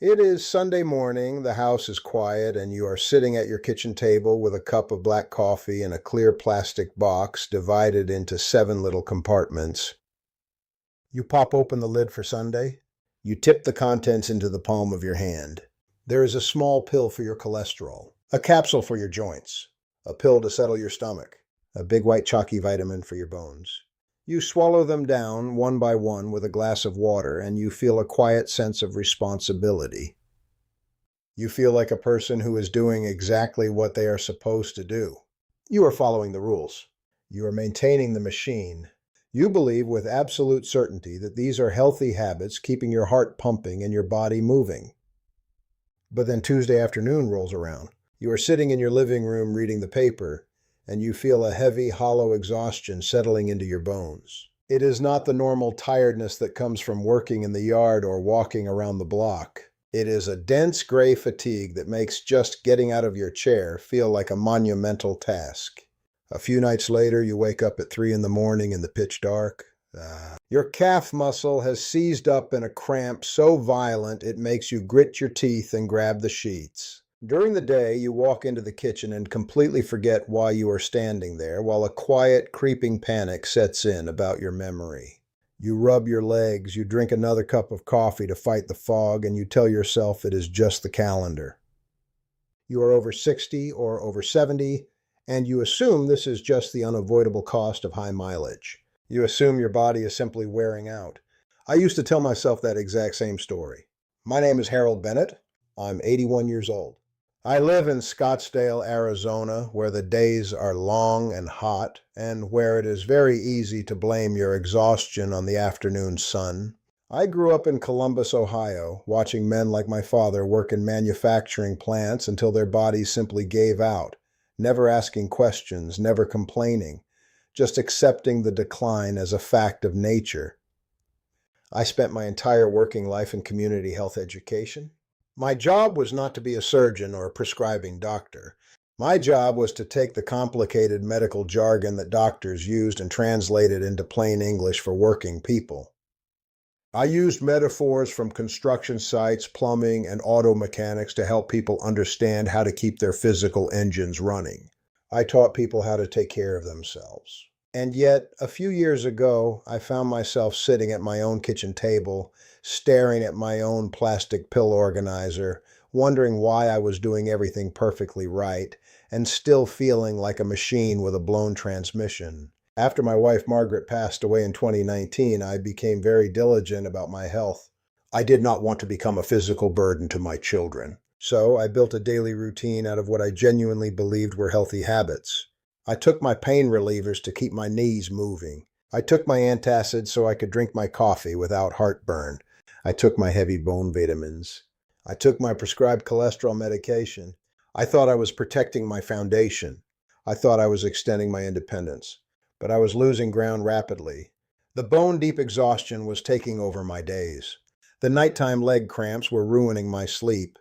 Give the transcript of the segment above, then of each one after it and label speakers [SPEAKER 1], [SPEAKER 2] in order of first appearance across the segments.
[SPEAKER 1] It is Sunday morning, the house is quiet, and you are sitting at your kitchen table with a cup of black coffee in a clear plastic box divided into 7 little compartments. You pop open the lid for Sunday. You tip the contents into the palm of your hand. There is a small pill for your cholesterol, a capsule for your joints, a pill to settle your stomach, a big white chalky vitamin for your bones. You swallow them down one by one with a glass of water, and you feel a quiet sense of responsibility. You feel like a person who is doing exactly what they are supposed to do. You are following the rules. You are maintaining the machine. You believe with absolute certainty that these are healthy habits keeping your heart pumping and your body moving. But then Tuesday afternoon rolls around. You are sitting in your living room reading the paper, and you feel a heavy, hollow exhaustion settling into your bones. It is not the normal tiredness that comes from working in the yard or walking around the block. It is a dense gray fatigue that makes just getting out of your chair feel like a monumental task. A few nights later, you wake up at 3 in the morning in the pitch dark. Your calf muscle has seized up in a cramp so violent it makes you grit your teeth and grab the sheets. During the day, you walk into the kitchen and completely forget why you are standing there, while a quiet, creeping panic sets in about your memory. You rub your legs, you drink another cup of coffee to fight the fog, and you tell yourself it is just the calendar. You are over 60 or over 70, and you assume this is just the unavoidable cost of high mileage. You assume your body is simply wearing out. I used to tell myself that exact same story. My name is Harold Bennett. I'm 81 years old. I live in Scottsdale, Arizona, where the days are long and hot, and where it is very easy to blame your exhaustion on the afternoon sun. I grew up in Columbus, Ohio, watching men like my father work in manufacturing plants until their bodies simply gave out, never asking questions, never complaining, just accepting the decline as a fact of nature. I spent my entire working life in community health education. My job was not to be a surgeon or a prescribing doctor. My job was to take the complicated medical jargon that doctors used and translate it into plain English for working people. I used metaphors from construction sites, plumbing, and auto mechanics to help people understand how to keep their physical engines running. I taught people how to take care of themselves. And yet, a few years ago, I found myself sitting at my own kitchen table, staring at my own plastic pill organizer, wondering why I was doing everything perfectly right, and still feeling like a machine with a blown transmission. After my wife Margaret passed away in 2019, I became very diligent about my health. I did not want to become a physical burden to my children. So I built a daily routine out of what I genuinely believed were healthy habits. I took my pain relievers to keep my knees moving. I took my antacids so I could drink my coffee without heartburn. I took my heavy bone vitamins. I took my prescribed cholesterol medication. I thought I was protecting my foundation. I thought I was extending my independence. But I was losing ground rapidly. The bone-deep exhaustion was taking over my days. The nighttime leg cramps were ruining my sleep.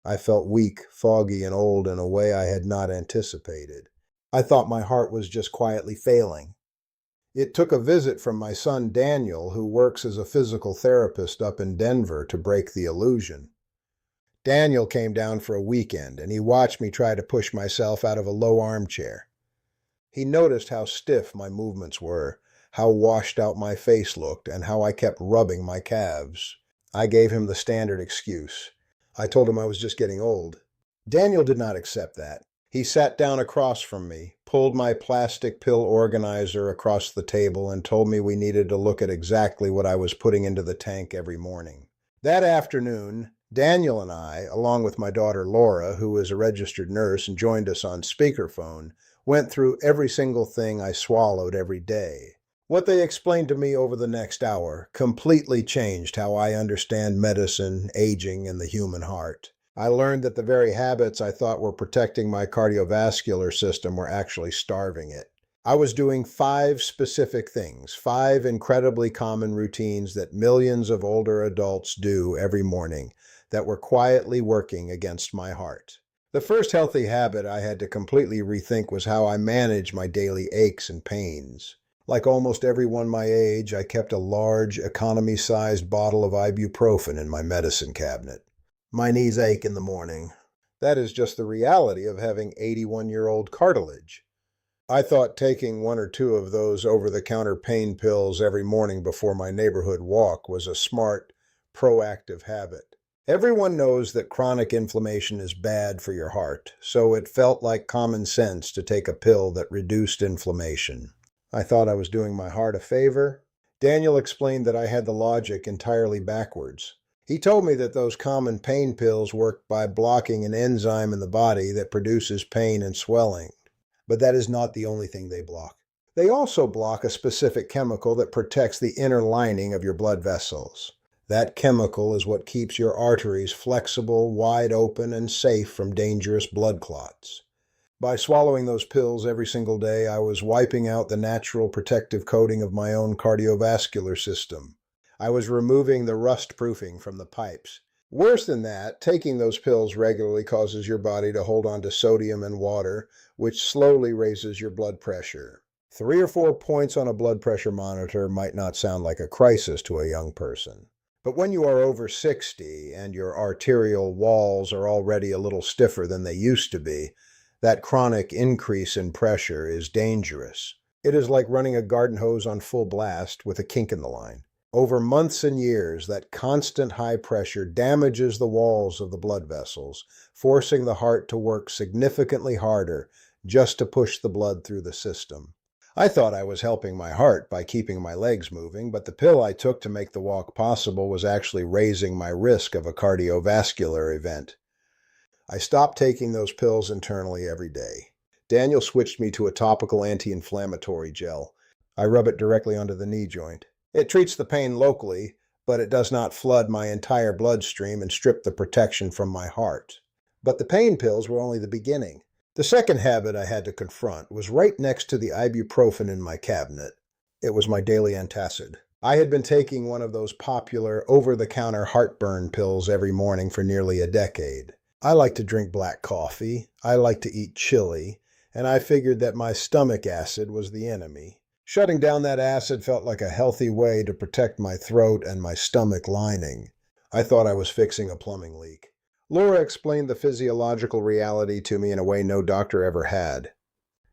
[SPEAKER 1] I felt weak, foggy, and old in a way I had not anticipated. I thought my heart was just quietly failing. It took a visit from my son Daniel, who works as a physical therapist up in Denver, to break the illusion. Daniel came down for a weekend, and he watched me try to push myself out of a low armchair. He noticed how stiff my movements were, how washed out my face looked, and how I kept rubbing my calves. I gave him the standard excuse. I told him I was just getting old. Daniel did not accept that. He sat down across from me, pulled my plastic pill organizer across the table, and told me we needed to look at exactly what I was putting into the tank every morning. That afternoon, Daniel and I, along with my daughter Laura, who is a registered nurse and joined us on speakerphone, went through every single thing I swallowed every day. What they explained to me over the next hour completely changed how I understand medicine, aging, and the human heart. I learned that the very habits I thought were protecting my cardiovascular system were actually starving it. I was doing 5 specific things, 5 incredibly common routines that millions of older adults do every morning that were quietly working against my heart. The first healthy habit I had to completely rethink was how I manage my daily aches and pains. Like almost everyone my age, I kept a large, economy-sized bottle of ibuprofen in my medicine cabinet. My knees ache in the morning. That is just the reality of having 81-year-old cartilage. I thought taking one or two of those over-the-counter pain pills every morning before my neighborhood walk was a smart, proactive habit. Everyone knows that chronic inflammation is bad for your heart, so it felt like common sense to take a pill that reduced inflammation. I thought I was doing my heart a favor. Daniel explained that I had the logic entirely backwards. He told me that those common pain pills work by blocking an enzyme in the body that produces pain and swelling. But that is not the only thing they block. They also block a specific chemical that protects the inner lining of your blood vessels. That chemical is what keeps your arteries flexible, wide open, and safe from dangerous blood clots. By swallowing those pills every single day, I was wiping out the natural protective coating of my own cardiovascular system. I was removing the rust proofing from the pipes. Worse than that, taking those pills regularly causes your body to hold on to sodium and water, which slowly raises your blood pressure. 3 or 4 points on a blood pressure monitor might not sound like a crisis to a young person. But when you are over 60 and your arterial walls are already a little stiffer than they used to be, that chronic increase in pressure is dangerous. It is like running a garden hose on full blast with a kink in the line. Over months and years, that constant high pressure damages the walls of the blood vessels, forcing the heart to work significantly harder just to push the blood through the system. I thought I was helping my heart by keeping my legs moving, but the pill I took to make the walk possible was actually raising my risk of a cardiovascular event. I stopped taking those pills internally every day. Daniel switched me to a topical anti-inflammatory gel. I rub it directly onto the knee joint. It treats the pain locally, but it does not flood my entire bloodstream and strip the protection from my heart. But the pain pills were only the beginning. The second habit I had to confront was right next to the ibuprofen in my cabinet. It was my daily antacid. I had been taking one of those popular over-the-counter heartburn pills every morning for nearly a decade. I like to drink black coffee, I like to eat chili, and I figured that my stomach acid was the enemy. Shutting down that acid felt like a healthy way to protect my throat and my stomach lining. I thought I was fixing a plumbing leak. Laura explained the physiological reality to me in a way no doctor ever had.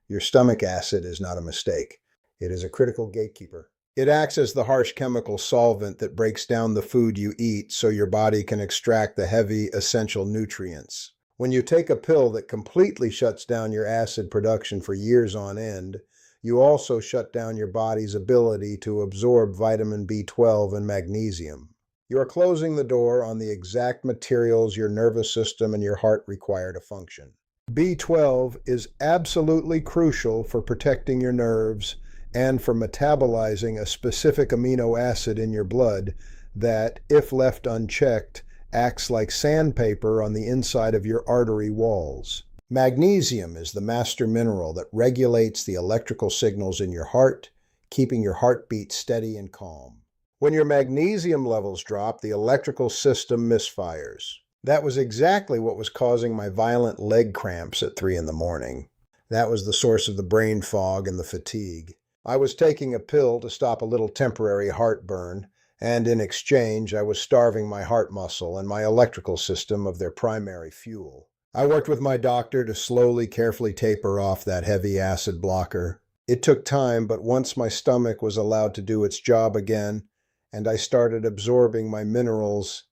[SPEAKER 1] Your stomach acid is not a mistake. It is a critical gatekeeper. It acts as the harsh chemical solvent that breaks down the food you eat so your body can extract the heavy, essential nutrients. When you take a pill that completely shuts down your acid production for years on end, you also shut down your body's ability to absorb vitamin B12 and magnesium. You are closing the door on the exact materials your nervous system and your heart require to function. B12 is absolutely crucial for protecting your nerves and for metabolizing a specific amino acid in your blood that, if left unchecked, acts like sandpaper on the inside of your artery walls. Magnesium is the master mineral that regulates the electrical signals in your heart, keeping your heartbeat steady and calm. When your magnesium levels drop, the electrical system misfires. That was exactly what was causing my violent leg cramps at 3 in the morning. That was the source of the brain fog and the fatigue. I was taking a pill to stop a little temporary heartburn, and in exchange I was starving my heart muscle and my electrical system of their primary fuel. I worked with my doctor to slowly, carefully taper off that heavy acid blocker. It took time, but once my stomach was allowed to do its job again, and I started absorbing my minerals,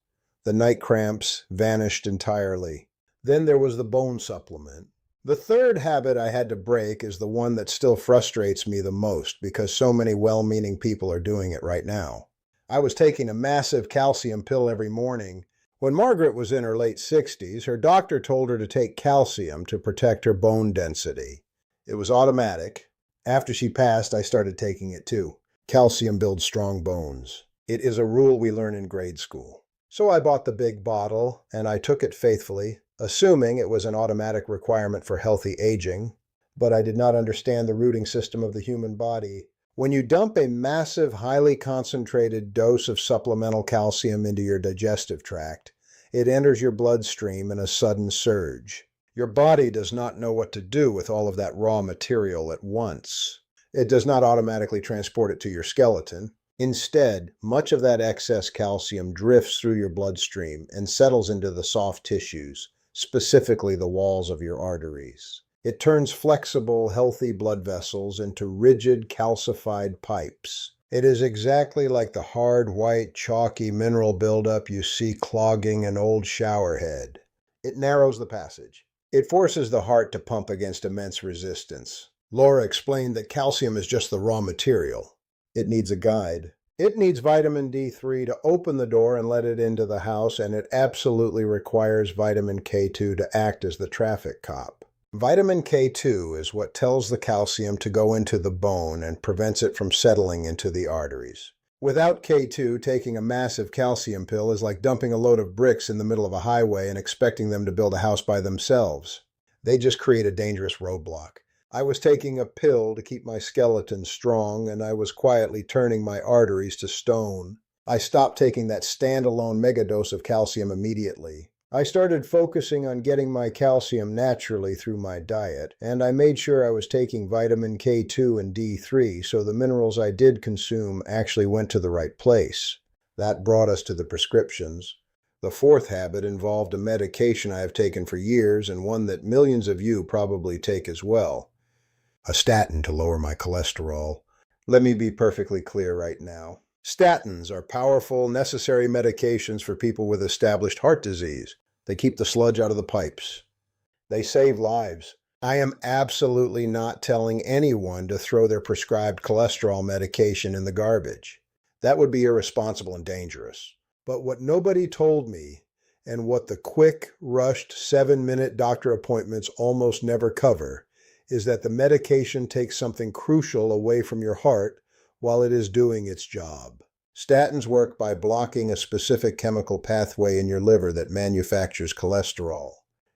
[SPEAKER 1] the night cramps vanished entirely. Then there was the bone supplement. The third habit I had to break is the one that still frustrates me the most because so many well-meaning people are doing it right now. I was taking a massive calcium pill every morning. When Margaret was in her late 60s, her doctor told her to take calcium to protect her bone density. It was automatic. After she passed, I started taking it too. Calcium builds strong bones. It is a rule we learn in grade school. So I bought the big bottle, and I took it faithfully, assuming it was an automatic requirement for healthy aging, but I did not understand the rooting system of the human body. When you dump a massive, highly concentrated dose of supplemental calcium into your digestive tract, it enters your bloodstream in a sudden surge. Your body does not know what to do with all of that raw material at once. It does not automatically transport it to your skeleton. Instead, much of that excess calcium drifts through your bloodstream and settles into the soft tissues, specifically the walls of your arteries. It turns flexible, healthy blood vessels into rigid, calcified pipes. It is exactly like the hard, white, chalky mineral buildup you see clogging an old shower head. It narrows the passage. It forces the heart to pump against immense resistance. Laura explained that calcium is just the raw material. It needs a guide. It needs vitamin D3 to open the door and let it into the house, and it absolutely requires vitamin K2 to act as the traffic cop. Vitamin K2 is what tells the calcium to go into the bone and prevents it from settling into the arteries. Without K2, taking a massive calcium pill is like dumping a load of bricks in the middle of a highway and expecting them to build a house by themselves. They just create a dangerous roadblock. I was taking a pill to keep my skeleton strong, and I was quietly turning my arteries to stone. I stopped taking that standalone megadose of calcium immediately. I started focusing on getting my calcium naturally through my diet, and I made sure I was taking vitamin K2 and D3 so the minerals I did consume actually went to the right place. That brought us to the prescriptions. The fourth habit involved a medication I have taken for years and one that millions of you probably take as well. A statin to lower my cholesterol. Let me be perfectly clear right now. Statins are powerful, necessary medications for people with established heart disease. They keep the sludge out of the pipes. They save lives. I am absolutely not telling anyone to throw their prescribed cholesterol medication in the garbage. That would be irresponsible and dangerous. But what nobody told me, and what the quick, rushed 7-minute doctor appointments almost never cover, is that the medication takes something crucial away from your heart while it is doing its job. Statins work by blocking a specific chemical pathway in your liver that manufactures cholesterol.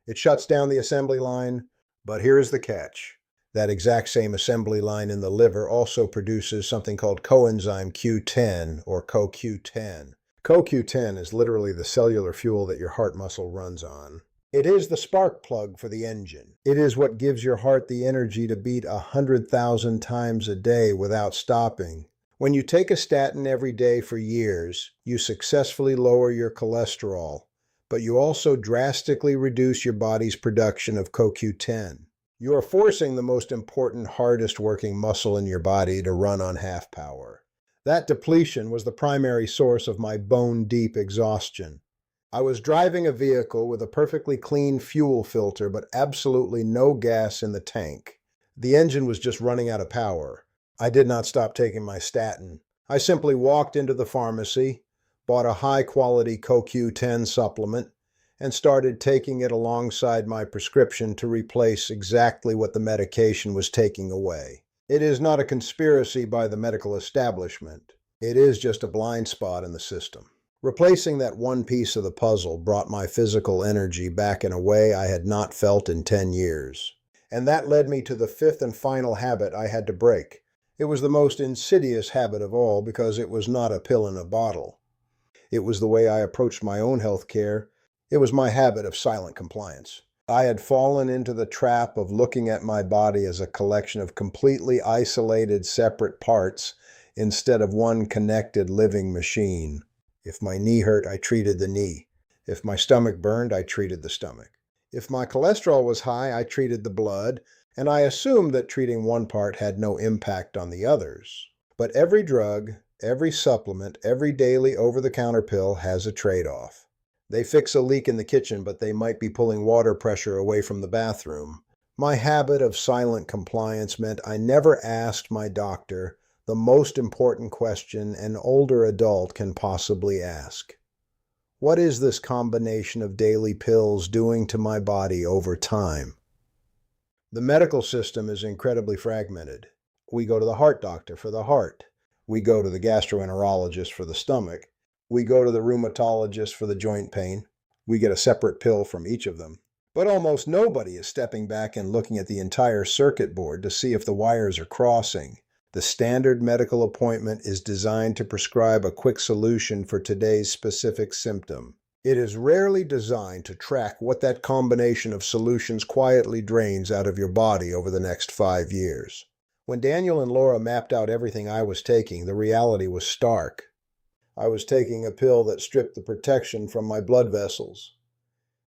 [SPEAKER 1] It shuts down the assembly line, but here's the catch. That exact same assembly line in the liver also produces something called coenzyme Q10 or CoQ10. CoQ10 is literally the cellular fuel that your heart muscle runs on. It is the spark plug for the engine. It is what gives your heart the energy to beat 100,000 times a day without stopping. When you take a statin every day for years, you successfully lower your cholesterol, but you also drastically reduce your body's production of CoQ10. You are forcing the most important, hardest working muscle in your body to run on half power. That depletion was the primary source of my bone-deep exhaustion. I was driving a vehicle with a perfectly clean fuel filter, but absolutely no gas in the tank. The engine was just running out of power. I did not stop taking my statin. I simply walked into the pharmacy, bought a high-quality CoQ10 supplement, and started taking it alongside my prescription to replace exactly what the medication was taking away. It is not a conspiracy by the medical establishment. It is just a blind spot in the system. Replacing that one piece of the puzzle brought my physical energy back in a way I had not felt in 10 years. And that led me to the fifth and final habit I had to break. It was the most insidious habit of all because it was not a pill in a bottle. It was the way I approached my own health care. It was my habit of silent compliance. I had fallen into the trap of looking at my body as a collection of completely isolated, separate parts instead of one connected living machine. If my knee hurt, I treated the knee. If my stomach burned, I treated the stomach. If my cholesterol was high, I treated the blood, and I assumed that treating one part had no impact on the others. But every drug, every supplement, every daily over-the-counter pill has a trade-off. They fix a leak in the kitchen, but they might be pulling water pressure away from the bathroom. My habit of silent compliance meant I never asked my doctor the most important question an older adult can possibly ask. What is this combination of daily pills doing to my body over time? The medical system is incredibly fragmented. We go to the heart doctor for the heart. We go to the gastroenterologist for the stomach. We go to the rheumatologist for the joint pain. We get a separate pill from each of them. But almost nobody is stepping back and looking at the entire circuit board to see if the wires are crossing. The standard medical appointment is designed to prescribe a quick solution for today's specific symptom. It is rarely designed to track what that combination of solutions quietly drains out of your body over the next 5 years. When Daniel and Laura mapped out everything I was taking, the reality was stark. I was taking a pill that stripped the protection from my blood vessels.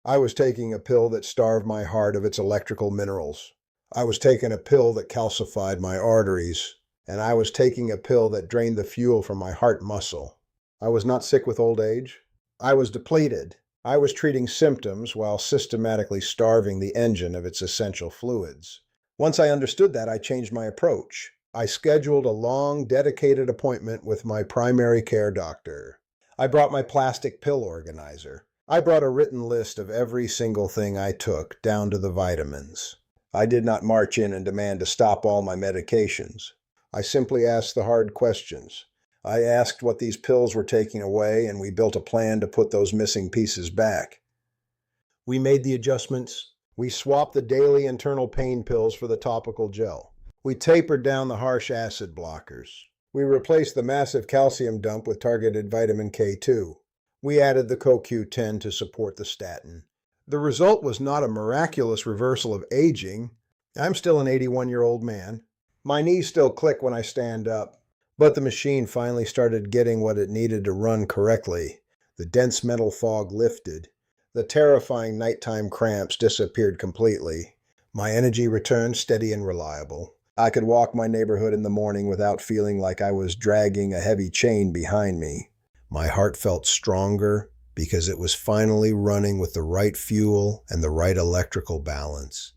[SPEAKER 1] I was taking a pill that starved my heart of its electrical minerals. I was taking a pill that calcified my arteries. And I was taking a pill that drained the fuel from my heart muscle. I was not sick with old age. I was depleted. I was treating symptoms while systematically starving the engine of its essential fluids. Once I understood that, I changed my approach. I scheduled a long, dedicated appointment with my primary care doctor. I brought my plastic pill organizer. I brought a written list of every single thing I took, down to the vitamins. I did not march in and demand to stop all my medications. I simply asked the hard questions. I asked what these pills were taking away, and we built a plan to put those missing pieces back. We made the adjustments. We swapped the daily internal pain pills for the topical gel. We tapered down the harsh acid blockers. We replaced the massive calcium dump with targeted vitamin K2. We added the CoQ10 to support the statin. The result was not a miraculous reversal of aging. I'm still an 81-year-old man. My knees still click when I stand up, but the machine finally started getting what it needed to run correctly. The dense mental fog lifted. The terrifying nighttime cramps disappeared completely. My energy returned steady and reliable. I could walk my neighborhood in the morning without feeling like I was dragging a heavy chain behind me. My heart felt stronger because it was finally running with the right fuel and the right electrical balance.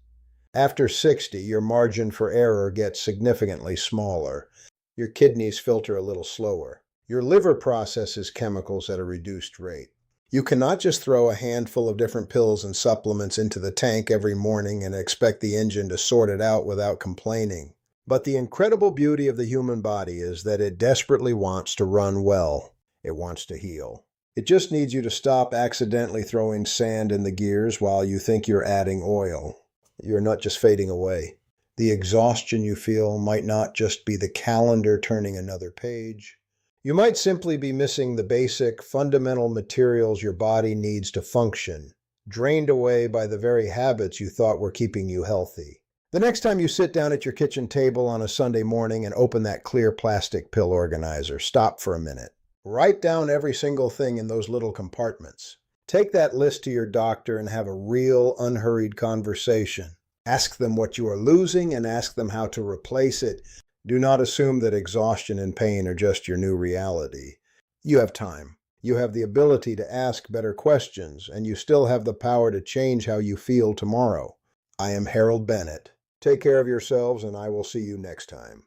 [SPEAKER 1] After 60, your margin for error gets significantly smaller. Your kidneys filter a little slower. Your liver processes chemicals at a reduced rate. You cannot just throw a handful of different pills and supplements into the tank every morning and expect the engine to sort it out without complaining. But the incredible beauty of the human body is that it desperately wants to run well. It wants to heal. It just needs you to stop accidentally throwing sand in the gears while you think you're adding oil. You're not just fading away. The exhaustion you feel might not just be the calendar turning another page. You might simply be missing the basic, fundamental materials your body needs to function, drained away by the very habits you thought were keeping you healthy. The next time you sit down at your kitchen table on a Sunday morning and open that clear plastic pill organizer, stop for a minute. Write down every single thing in those little compartments. Take that list to your doctor and have a real, unhurried conversation. Ask them what you are losing and ask them how to replace it. Do not assume that exhaustion and pain are just your new reality. You have time. You have the ability to ask better questions, and you still have the power to change how you feel tomorrow. I am Harold Bennett. Take care of yourselves, and I will see you next time.